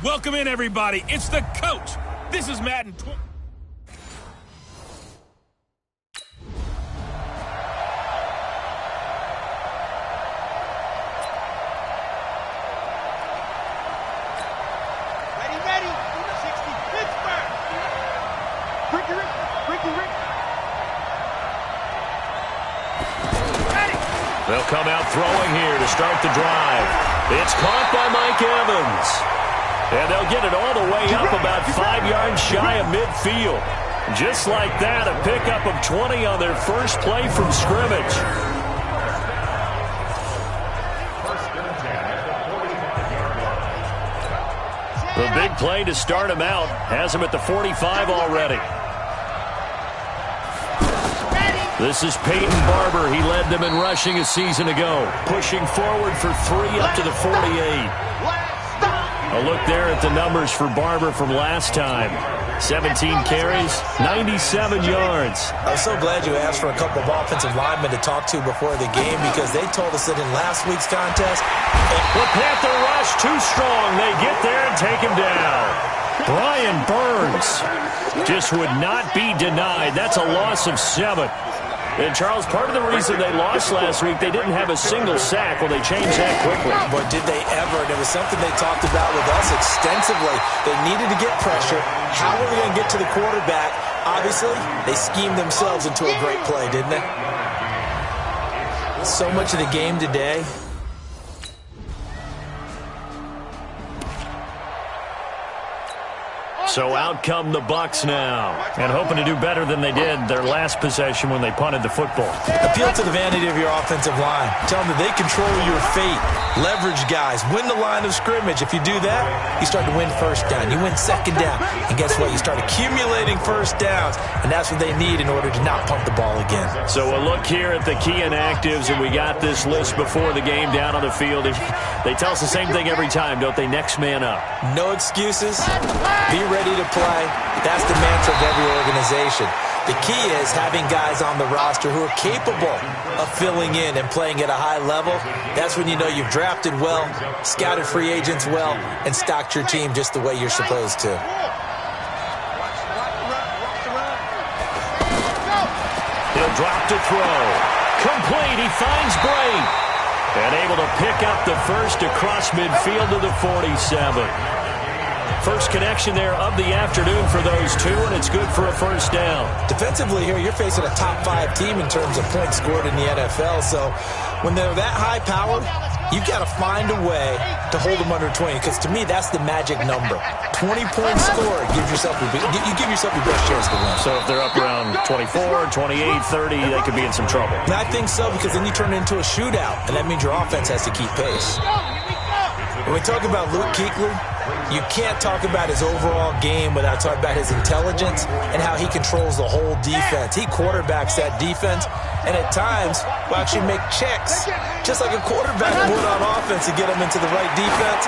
Welcome in, everybody. It's the coach. This is Madden. Ready, 60, Pittsburgh. Ricky. Ready. They'll come out throwing here to start the drive. It's caught by Mike Evans. And they'll get it all the way up about 5 yards shy of midfield. Just like that, a pickup of 20 on their first play from scrimmage. The big play to start him out has him at the 45 already. This is Peyton Barber. He led them in rushing a season ago, pushing forward for 3 up to the 48. A look there at the numbers for Barber from last time. 17 carries, 97 yards. I'm so glad you asked for a couple of offensive linemen to talk to before the game because they told us that in last week's contest. The Panther rush too strong. They get there and take him down. Brian Burns just would not be denied. That's a loss of 7. And, Charles, part of the reason they lost last week, they didn't have a single sack. Well, they changed that quickly. But did they ever? And it was something they talked about with us extensively. They needed to get pressure. How were they going to get to the quarterback? Obviously, they schemed themselves into a great play, didn't they? So much of the game today. So out come the Bucs now, and hoping to do better than they did their last possession when they punted the football. Appeal to the vanity of your offensive line. Tell them that they control your fate. Leverage guys. Win the line of scrimmage. If you do that, you start to win first down. You win second down. And guess what? You start accumulating first downs, and that's what they need in order to not pump the ball again. So a look here at the key inactives, and we got this list before the game down on the field. They tell us the same thing every time, don't they? Next man up. No excuses. Be ready to play. That's the mantra of every organization. The key is having guys on the roster who are capable of filling in and playing at a high level. That's when you know you've drafted well, scouted free agents well, and stocked your team just the way you're supposed to. He'll drop to throw. Complete. He finds Bray. And able to pick up the first across midfield to the 47. First connection there of the afternoon for those two, and it's good for a first down. Defensively here, you're facing a top 5 team in terms of points scored in the NFL. So when they're that high powered, you've got to find a way to hold them under 20, because to me, that's the magic number. 20 points scored, you give yourself your best chance to win. So if they're up around 24, 28, 30, they could be in some trouble. And I think so, because then you turn it into a shootout, and that means your offense has to keep pace. When we talk about Luke Kuechly, you can't talk about his overall game without talking about his intelligence and how he controls the whole defense. He quarterbacks that defense, and at times will actually make checks, just like a quarterback would on offense to get them into the right defense.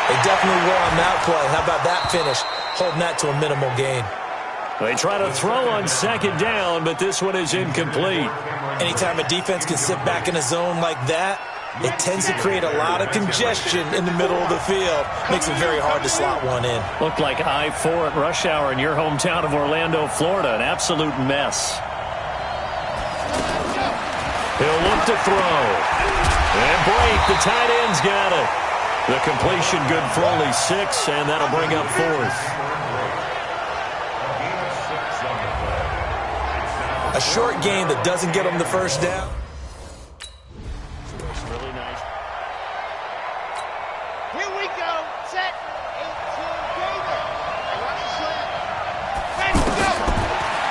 They definitely were on that play. How about that finish, holding that to a minimal gain? They try to throw on second down, but this one is incomplete. Anytime a defense can sit back in a zone like that, it tends to create a lot of congestion in the middle of the field. Makes it very hard to slot one in. Looked like I-4 at rush hour in your hometown of Orlando, Florida. An absolute mess. He'll look to throw. And break. The tight end's got it. The completion good for only 6, and that'll bring up 4th. A short game that doesn't get them the first down.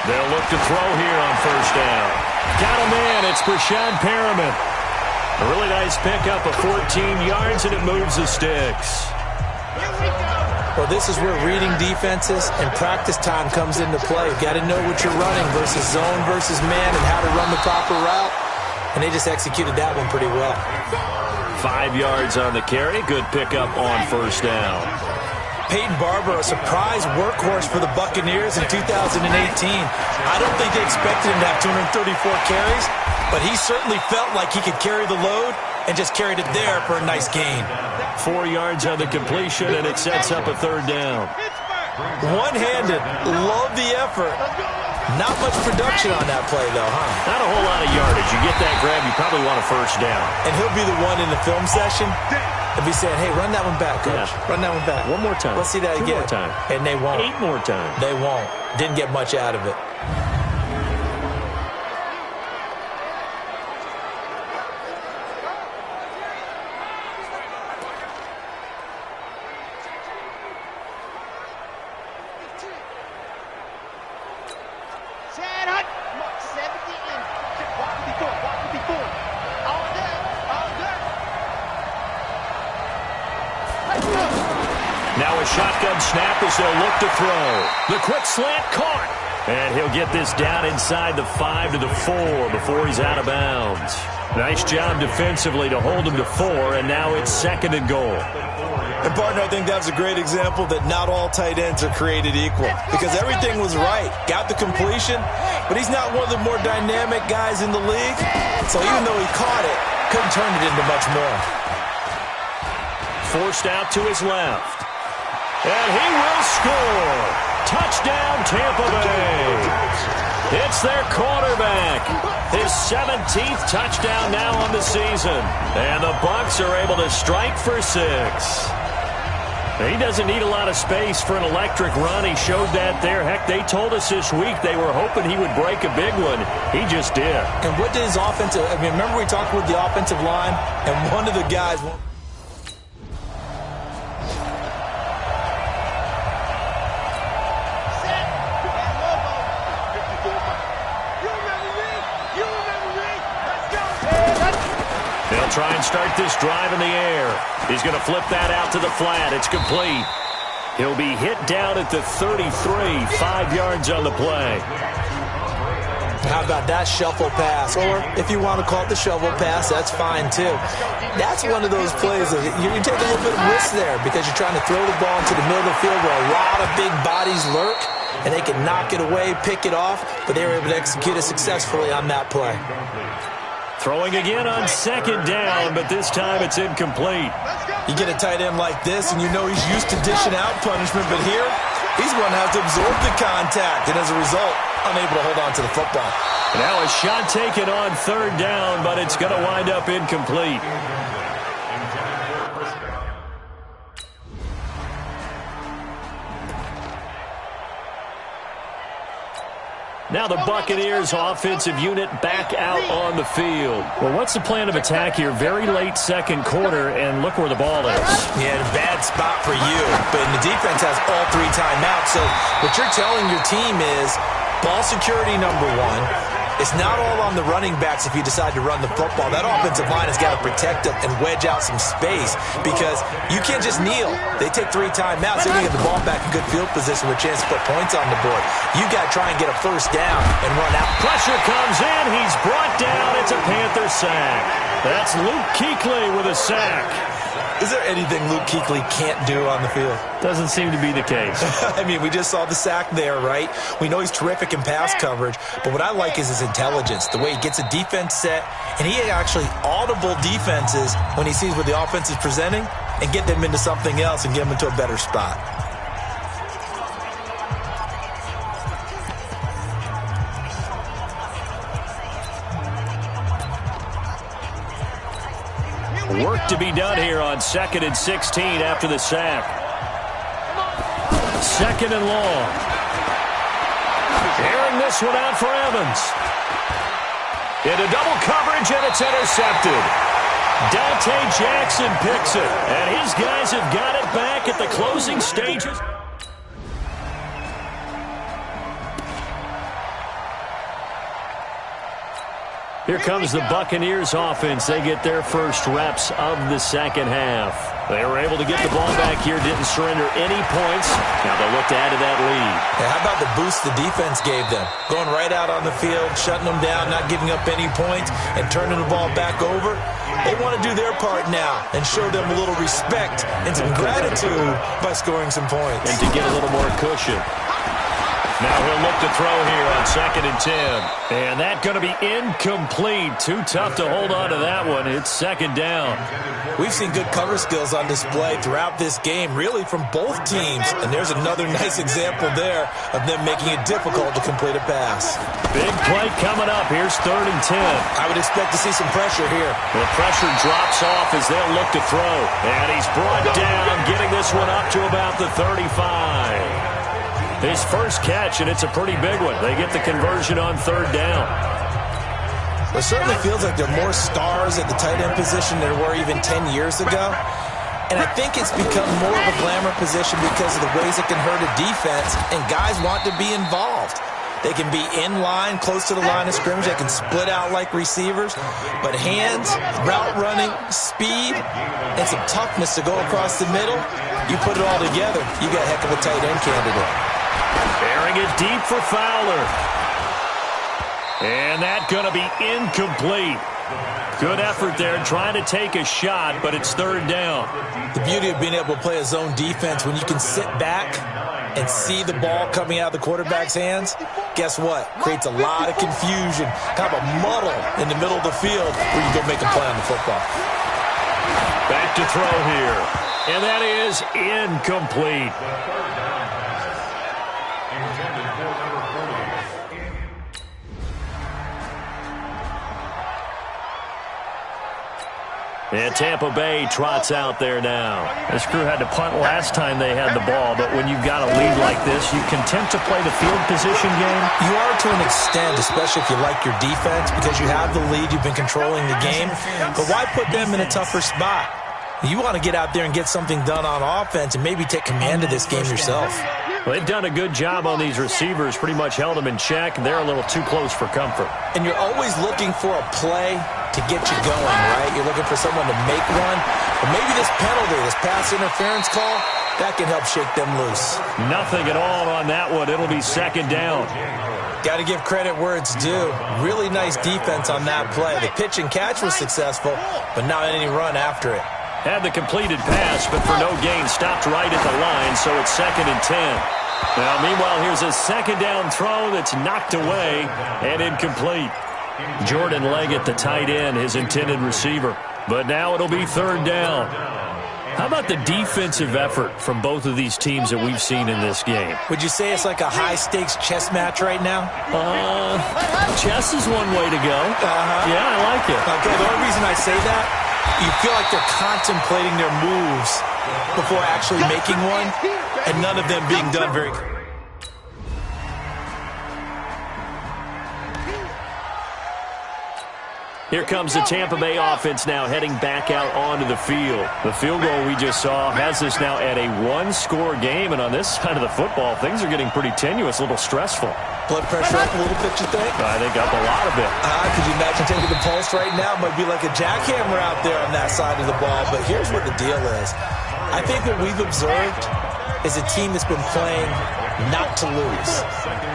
They'll look to throw here on first down. Got him in. It's Brashad Perriman. A really nice pickup of 14 yards, and it moves the sticks. Well, this is where reading defenses and practice time comes into play. You've got to know what you're running versus zone versus man and how to run the proper route. And they just executed that one pretty well. 5 yards on the carry. Good pickup on first down. Peyton Barber, a surprise workhorse for the Buccaneers in 2018. I don't think they expected him to have 234 carries, but he certainly felt like he could carry the load and just carried it there for a nice gain. 4 yards on the completion, and it sets up a third down. One-handed. Love the effort. Not much production on that play, though, huh? Not a whole lot of yardage. You get that grab, you probably want a first down. And he'll be the one in the film session and be saying, hey, run that one back, coach. Yeah. Run that one back. One more time. Let's see that 2 again. more time. And they won't. 8 more times. They won't. Didn't get much out of it. Now a shotgun snap as they'll look to throw. The quick slant caught. And he'll get this down inside the 5 to the 4 before he's out of bounds. Nice job defensively to hold him to 4, and now it's 2nd and goal. And, partner, I think that's a great example that not all tight ends are created equal because everything was right. Got the completion, but he's not one of the more dynamic guys in the league. So even though he caught it, couldn't turn it into much more. Forced out to his left. And he will score. Touchdown, Tampa Bay. It's their quarterback. His 17th touchdown now on the season. And the Bucs are able to strike for 6. He doesn't need a lot of space for an electric run. He showed that there. Heck, they told us this week they were hoping he would break a big one. He just did. And what did his offensive... I mean, remember we talked with the offensive line? And one of the guys... They'll try and start this drive in the air. He's going to flip that out to the flat. It's complete. He'll be hit down at the 33, 5 yards on the play. How about that shuffle pass? Or if you want to call it the shovel pass, that's fine too. That's one of those plays that you take a little bit of risk there because you're trying to throw the ball into the middle of the field where a lot of big bodies lurk, and they can knock it away, pick it off, but they were able to execute it successfully on that play. Throwing again on 2nd down, but this time it's incomplete. You get a tight end like this, and you know he's used to dishing out punishment, but here, he's going to have to absorb the contact, and as a result, unable to hold on to the football. Now a shot taken on 3rd down, but it's going to wind up incomplete. Now the Buccaneers offensive unit back out on the field. Well, what's the plan of attack here? Very late 2nd quarter, and look where the ball is. Yeah, a bad spot for you. But the defense has all 3 timeouts. So what you're telling your team is ball security number 1. It's not all on the running backs if you decide to run the football. That offensive line has got to protect them and wedge out some space because you can't just kneel. They take 3 timeouts. They're going to get the ball back in good field position with a chance to put points on the board. You got to try and get a first down and run out. Pressure comes in. He's brought down. It's a Panther sack. That's Luke Kuechly with a sack. Is there anything Luke Kuechly can't do on the field? Doesn't seem to be the case. I mean, we just saw the sack there, right? We know he's terrific in pass coverage, but what I like is his intelligence, the way he gets a defense set, and he actually audible defenses when he sees what the offense is presenting and get them into something else and get them into a better spot. Work to be done here on 2nd and 16 after the sack. 2nd and long. Airing this one out for Evans. Into double coverage, and it's intercepted. Dante Jackson picks it, and his guys have got it back at the closing stages. Here comes the Buccaneers offense. They get their first reps of the 2nd half. They were able to get the ball back here, didn't surrender any points. Now they'll look to add to that lead. Yeah, how about the boost the defense gave them? Going right out on the field, shutting them down, not giving up any points, and turning the ball back over. They want to do their part now and show them a little respect and some gratitude by scoring some points. And to get a little more cushion. Now he'll look to throw here on 2nd and 10. And that's going to be incomplete. Too tough to hold on to that one. It's 2nd down. We've seen good cover skills on display throughout this game, really from both teams. And there's another nice example there of them making it difficult to complete a pass. Big play coming up. Here's 3rd and 10. I would expect to see some pressure here. The pressure drops off as they'll look to throw. And he's brought down, getting this one up to about the 35. His first catch, and it's a pretty big one. They get the conversion on 3rd down. It certainly feels like there are more stars at the tight end position than there were even 10 years ago. And I think it's become more of a glamour position because of the ways it can hurt a defense, and guys want to be involved. They can be in line, close to the line of scrimmage. They can split out like receivers. But hands, route running, speed, and some toughness to go across the middle, you put it all together, you got a heck of a tight end candidate. Airing it deep for Fowler. And that's going to be incomplete. Good effort there trying to take a shot, but it's 3rd down. The beauty of being able to play a zone defense when you can sit back and see the ball coming out of the quarterback's hands, guess what? Creates a lot of confusion, kind of a muddle in the middle of the field where you go make a play on the football. Back to throw here. And that is incomplete. And Tampa Bay trots out there now. This crew had to punt last time they had the ball, but when you've got a lead like this, you content to play the field position game? You are to an extent, especially if you like your defense, because you have the lead, you've been controlling the game. But why put them in a tougher spot? You want to get out there and get something done on offense and maybe take command of this game yourself. Well, they've done a good job on these receivers, pretty much held them in check, and they're a little too close for comfort. And you're always looking for a play to get you going, right? You're looking for someone to make one. But maybe this penalty, this pass interference call, that can help shake them loose. Nothing at all on that one. It'll be 2nd down. Got to give credit where it's due. Really nice defense on that play. The pitch and catch was successful, but not any run after it. Had the completed pass, but for no gain, stopped right at the line, so it's 2nd and 10. Now, meanwhile, here's a 2nd down throw that's knocked away and incomplete. Jordan Leggett, the tight end, his intended receiver. But now it'll be 3rd down. How about the defensive effort from both of these teams that we've seen in this game? Would you say it's like a high-stakes chess match right now? Chess is one way to go. Yeah, I like it. Okay, the only reason I say that, you feel like they're contemplating their moves before actually making one, and none of them being done very quickly. Here comes the Tampa Bay offense now heading back out onto the field. The field goal we just saw has us now at a 1-score game, and on this side of the football, things are getting pretty tenuous, a little stressful. Blood pressure up a little bit, you think? I think up a lot of it. Could you imagine taking the pulse right now? It might be like a jackhammer out there on that side of the ball, but here's what the deal is. I think what we've observed is a team that's been playing not to lose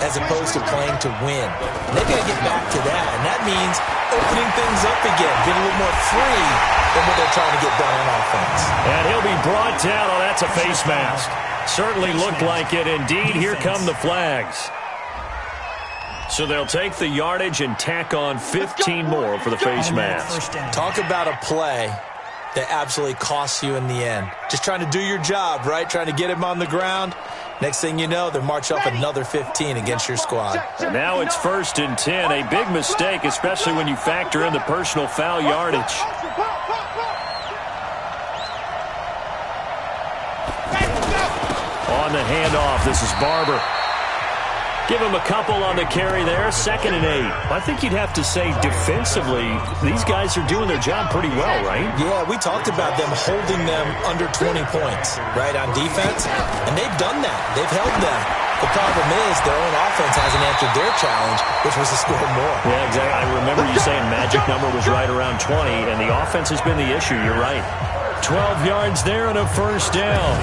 as opposed to playing to win. And they're going to get back to that, and that means opening things up again, getting a little more free than what they're trying to get done on offense. And he'll be brought down. Oh, that's a face mask. Certainly looked like it. Indeed, here come the flags. So they'll take the yardage and tack on 15 more for the face mask. Talk about a play that absolutely costs you in the end. Just trying to do your job, right? Trying to get him on the ground. Next thing you know, they're marching up another 15 against your squad. And now it's 1st and 10. A big mistake, especially when you factor in the personal foul yardage. On the handoff, this is Barber. Give him a couple on the carry there, 2nd and 8. I think you'd have to say defensively, these guys are doing their job pretty well, right? Yeah, we talked about them holding them under 20 points, right, on defense. And they've done that. They've held them. The problem is their own offense hasn't answered their challenge, which was to score more. Yeah, exactly. I remember you saying magic number was right around 20, and the offense has been the issue. You're right. 12 yards there and a 1st down.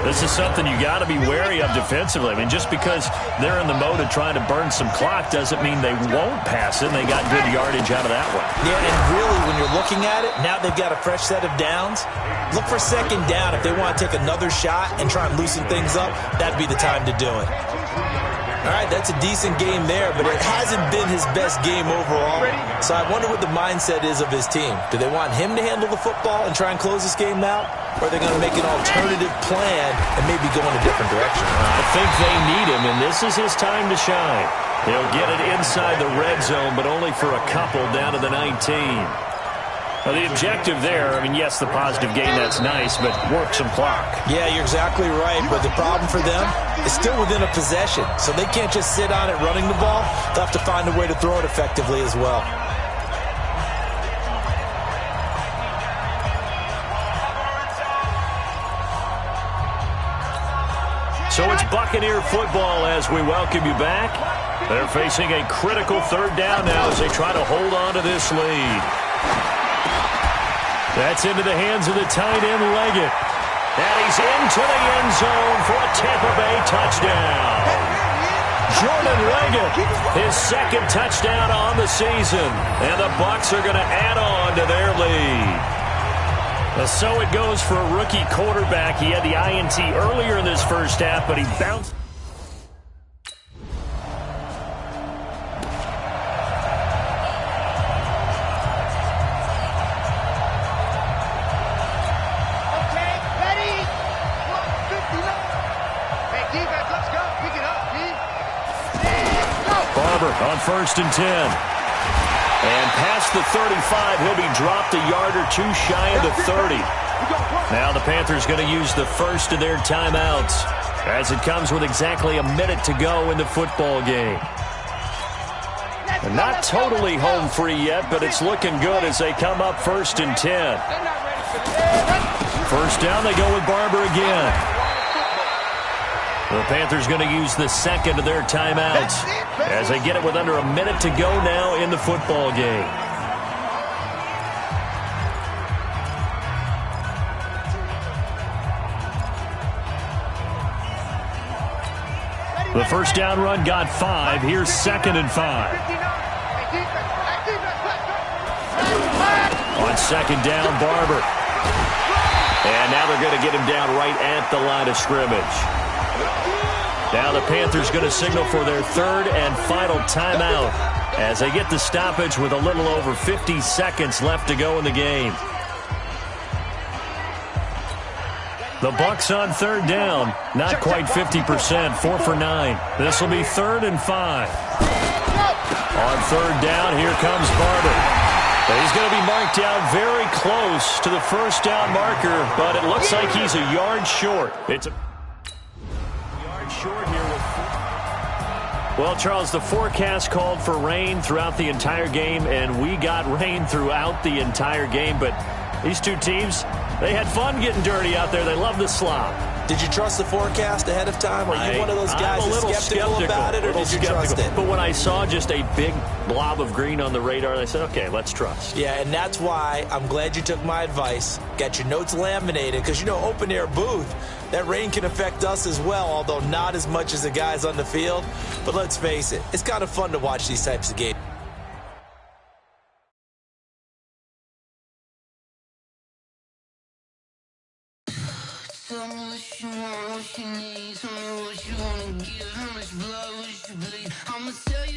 This is something you got to be wary of defensively. I mean, just because they're in the mode of trying to burn some clock doesn't mean they won't pass it. And they got good yardage out of that one. Yeah, and really, when you're looking at it, now they've got a fresh set of downs. Look for 2nd down. If they want to take another shot and try and loosen things up, that'd be the time to do it. All right, that's a decent game there, but it hasn't been his best game overall. So I wonder what the mindset is of his team. Do they want him to handle the football and try and close this game out? Or are they going to make an alternative plan and maybe go in a different direction? I think they need him, and this is his time to shine. He'll get it inside the red zone, but only for a couple down to the 19. Now, the objective there, I mean, yes, the positive gain, that's nice, but work some clock. Yeah, you're exactly right, but the problem for them is still within a possession, so they can't just sit on it running the ball. They'll have to find a way to throw it effectively as well. So it's Buccaneer football as we welcome you back. They're facing a critical third down now as they try to hold on to this lead. That's into the hands of the tight end, Leggett. And he's into the end zone for a Tampa Bay touchdown. Jordan Leggett, his second touchdown on the season. And the Bucs are going to add on to their lead. So it goes for a rookie quarterback. He had the INT earlier in this first half, but he bounced. On 1st and 10. And past the 35, he'll be dropped a yard or two shy of the 30. Now the Panthers going to use the first of their timeouts as it comes with exactly a minute to go in the football game. They're not totally home free yet, but it's looking good as they come up 1st and 10. First down, they go with Barber again. The Panthers going to use the second of their timeouts as they get it with under a minute to go now in the football game. The first down run got 5. Here's 2nd and 5. On 2nd down, Barber. And now they're going to get him down right at the line of scrimmage. Now the Panthers going to signal for their third and final timeout as they get the stoppage with a little over 50 seconds left to go in the game. The Bucs on 3rd down, not quite 50%, 4 for 9. This will be 3rd and 5. On 3rd down, here comes Barber. He's going to be marked down very close to the first down marker, but it looks like he's a yard short. It's a short here with. Well, Charles, the forecast called for rain throughout the entire game, and we got rain throughout the entire game. But these two teams, they had fun getting dirty out there. They love the slop. Did you trust the forecast ahead of time? Are you one of those guys that's skeptical about it, or did you trust it? But when I saw just a big blob of green on the radar, I said, okay, let's trust. Yeah, and that's why I'm glad you took my advice. Got your notes laminated, because, you know, open-air booth, that rain can affect us as well, although not as much as the guys on the field. But let's face it, it's kind of fun to watch these types of games. Tell me what you want, what you need. Tell me what you wanna give, how much blood would you bleed? I'ma tell you.